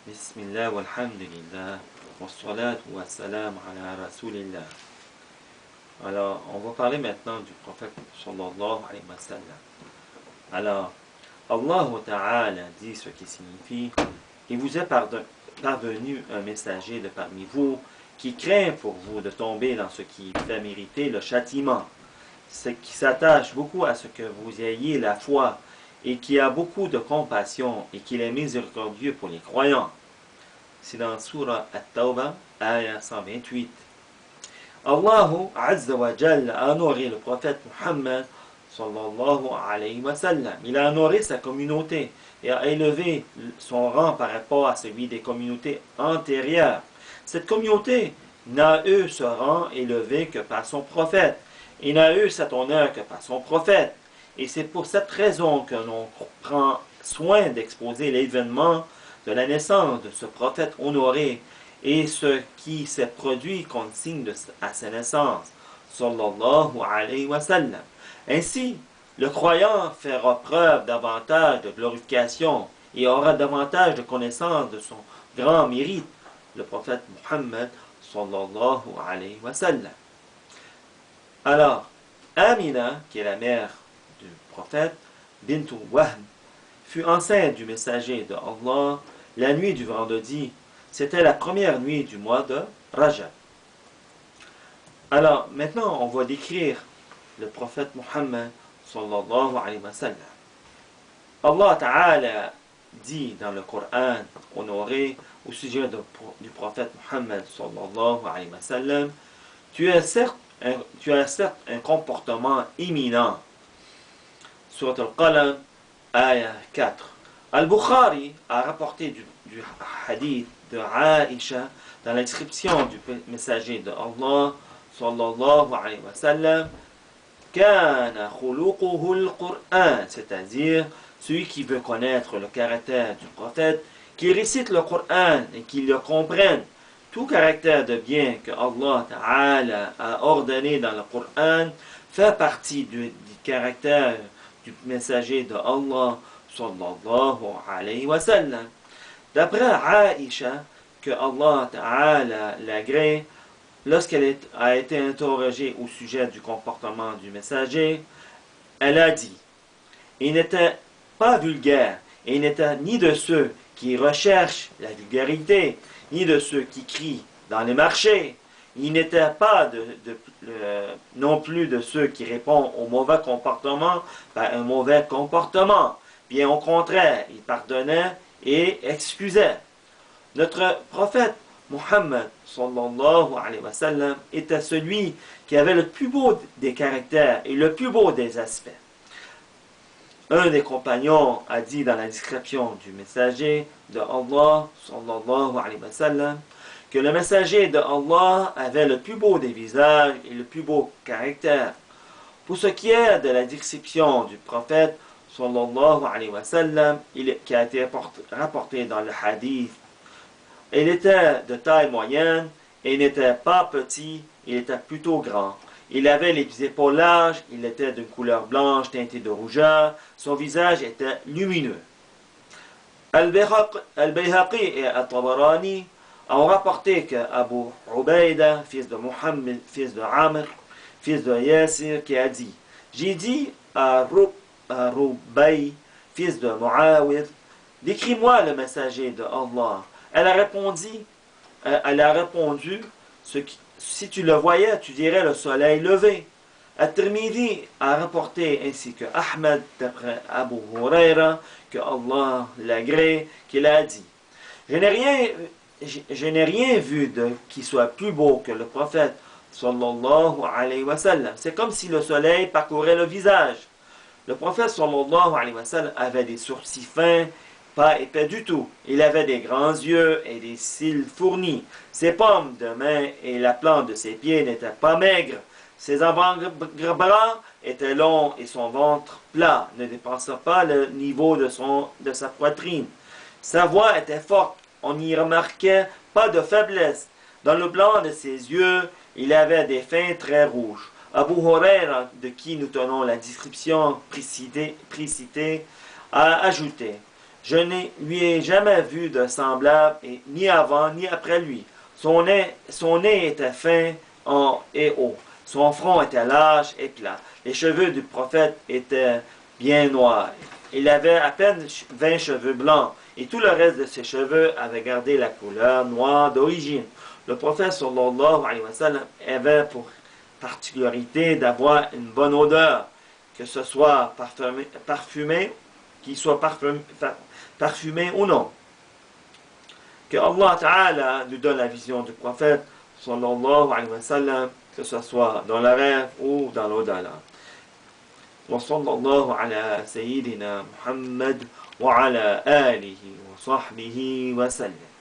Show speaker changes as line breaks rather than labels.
Bismillah walhamdulillah wassalatu wassalam ala rasulillah. Alors, on va parler maintenant du prophète sallallahu alayhi wa sallam. Alors, Allah Ta'ala dit ce qui signifie: il vous est parvenu un messager de parmi vous qui craint pour vous de tomber dans ce qui fait mériter le châtiment, ce qui s'attache beaucoup à ce que vous ayez la foi et qui a beaucoup de compassion et qu'il est miséricordieux pour les croyants. C'est dans Surah At-Tawbah, ayah 128. Allah Azza wa Jalla a honoré le prophète Muhammad sallallahu alayhi wa sallam. Il a honoré sa communauté et a élevé son rang par rapport à celui des communautés antérieures. Cette communauté n'a eu ce rang élevé que par son prophète et n'a eu cet honneur que par son prophète. Et c'est pour cette raison que l'on prend soin d'exposer l'événement de la naissance de ce prophète honoré et ce qui s'est produit comme signe à sa naissance, sallallahu alayhi wa sallam. Ainsi, le croyant fera preuve davantage de glorification et aura davantage de connaissance de son grand mérite, le prophète Muhammad, sallallahu alayhi wa sallam. Alors, Amina, qui est la mère du prophète, bintu Wahb, fut enceinte du messager de Allah la nuit du vendredi. C'était la première nuit du mois de Rajab. Alors, maintenant, on va décrire le prophète Muhammad sallallahu alayhi wa sallam. Allah Ta'ala dit dans le Coran honoré au sujet du prophète Muhammad sallallahu alayhi wa sallam: tu as certes un comportement éminent. Surat Al-Qalam, ayah 4. Al-Bukhari a rapporté du hadith de Aïcha dans la description du messager de Allah sallallahu alayhi wa sallam: Kana khuluquhu al-Qur'an, c'est-à-dire celui qui veut connaître le caractère du prophète, qui récite le Coran et qui le comprenne. Tout caractère de bien que Allah Ta'ala a ordonné dans le Coran fait partie du caractère du messager de Allah sallallahu alayhi wa sallam. D'après Aïcha, que Allah Ta'ala l'agrée, lorsqu'elle a été interrogée au sujet du comportement du messager, elle a dit: il n'était pas vulgaire, et il n'était ni de ceux qui recherchent la vulgarité, ni de ceux qui crient dans les marchés. Il n'était pas non plus de ceux qui répondent au mauvais comportement par un mauvais comportement. Bien au contraire, il pardonnait et excusait. Notre prophète Muhammad sallallahu alayhi wa sallam était celui qui avait le plus beau des caractères et le plus beau des aspects. Un des compagnons a dit dans la description du messager de Allah sallallahu alayhi wa sallam que le messager de Allah avait le plus beau des visages et le plus beau caractère. Pour ce qui est de la description du prophète sallallahu alayhi wa sallam, qui a été rapporté dans le hadith, il était de taille moyenne, et il n'était pas petit, il était plutôt grand. Il avait les épaules larges, il était d'une couleur blanche teintée de rougeur, son visage était lumineux. Al-Bayhaqi et At-Tabarani ont rapporté que Abu Ubaida, fils de Muhammad, fils de Amr, fils de Yasir, qui a dit: j'ai dit à Rubayy, fils de Muawid, décris-moi le messager de Allah. Elle a répondu: si tu le voyais, tu dirais le soleil levé. At-Tirmidhi a rapporté, ainsi que Ahmed, d'après Abu Huraira, que Allah l'agrée, qu'il a dit: je n'ai rien vu qui soit plus beau que le prophète sallallahu alayhi wa sallam. C'est comme si le soleil parcourait le visage. Le prophète sallallahu alayhi wa sallam avait des sourcils fins, pas épais du tout. Il avait des grands yeux et des cils fournis. Ses paumes de main et la plante de ses pieds n'étaient pas maigres. Ses avant-bras étaient longs et son ventre plat ne dépassait pas le niveau de sa poitrine. Sa voix était forte. On n'y remarquait pas de faiblesse. Dans le blanc de ses yeux, il avait des fins très rouges. Abu Huraira, de qui nous tenons la description précitée, a ajouté: Je ne lui ai jamais vu de semblable, ni avant ni après lui. Son nez était fin et haut. Son front était large et plat. Les cheveux du prophète étaient bien noirs. Il avait à peine 20 cheveux blancs, et tout le reste de ses cheveux avait gardé la couleur noire d'origine. Le prophète sallallahu alayhi wa sallam avait pour particularité d'avoir une bonne odeur, que ce soit parfumé ou non. Que Allah Ta'ala nous donne la vision du prophète sallallahu alayhi wa sallam, que ce soit dans le rêve ou dans l'au-delà. وصلى الله على سيدنا محمد وعلى آله وصحبه وسلم.